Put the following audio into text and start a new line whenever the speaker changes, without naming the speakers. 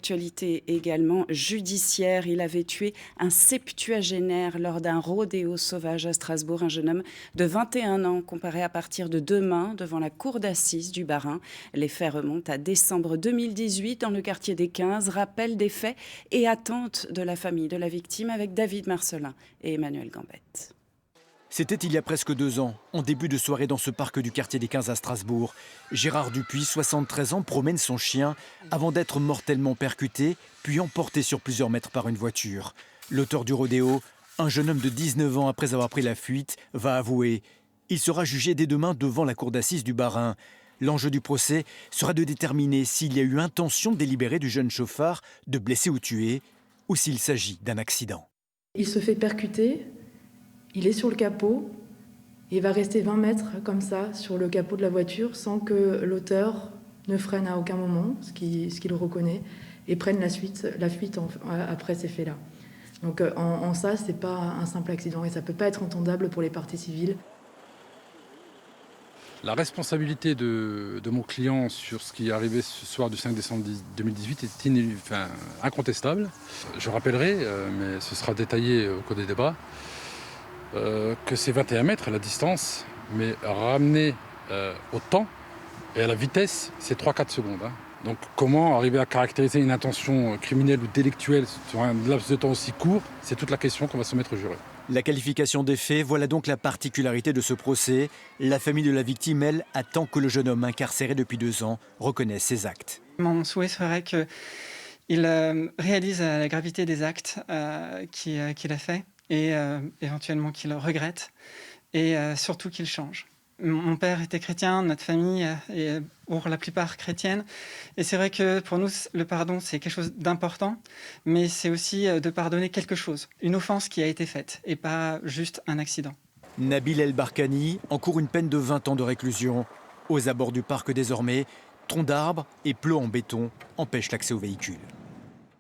Actualité également judiciaire, il avait tué un septuagénaire lors d'un rodéo sauvage à Strasbourg. Un jeune homme de 21 ans comparé à partir de demain devant la cour d'assises du Bas-Rhin. Les faits remontent à décembre 2018 dans le quartier des 15. Rappel des faits et attente de la famille de la victime avec David Marcelin et Emmanuel Gambette.
C'était il y a presque 2 ans, en début de soirée dans ce parc du quartier des 15 à Strasbourg. Gérard Dupuis, 73 ans, promène son chien avant d'être mortellement percuté, puis emporté sur plusieurs mètres par une voiture. L'auteur du rodéo, un jeune homme de 19 ans après avoir pris la fuite, va avouer. Il sera jugé dès demain devant la cour d'assises du Bas-Rhin. L'enjeu du procès sera de déterminer s'il y a eu intention délibérée du jeune chauffard de blesser ou tuer, ou s'il s'agit d'un accident.
Il se fait percuter. Il est sur le capot et il va rester 20 mètres comme ça sur le capot de la voiture sans que l'auteur ne freine à aucun moment, ce qu'il reconnaît, et prenne la fuite après ces faits-là. Donc en ça, ce n'est pas un simple accident et ça ne peut pas être entendable pour les parties civiles.
La responsabilité de mon client sur ce qui est arrivé ce soir du 5 décembre 2018 est incontestable. Je rappellerai, mais ce sera détaillé au cours des débats, que c'est 21 mètres la distance, mais ramener au temps et à la vitesse, c'est 3-4 secondes. Donc comment arriver à caractériser une intention criminelle ou délictuelle sur un laps de temps aussi court, c'est toute la question qu'on va soumettre au jury.
La qualification des faits, voilà donc la particularité de ce procès. La famille de la victime, elle, attend que le jeune homme incarcéré depuis 2 ans reconnaisse ses actes.
Mon souhait serait qu'il réalise la gravité des actes qu'il a faits et éventuellement qu'il regrette et surtout qu'il change. Mon père était chrétien, notre famille est pour la plupart chrétienne. Et c'est vrai que pour nous, le pardon, c'est quelque chose d'important, mais c'est aussi de pardonner quelque chose, une offense qui a été faite et pas juste un accident.
Nabil El Barkani encourt une peine de 20 ans de réclusion. Aux abords du parc désormais, troncs d'arbres et plots en béton empêchent l'accès aux véhicules.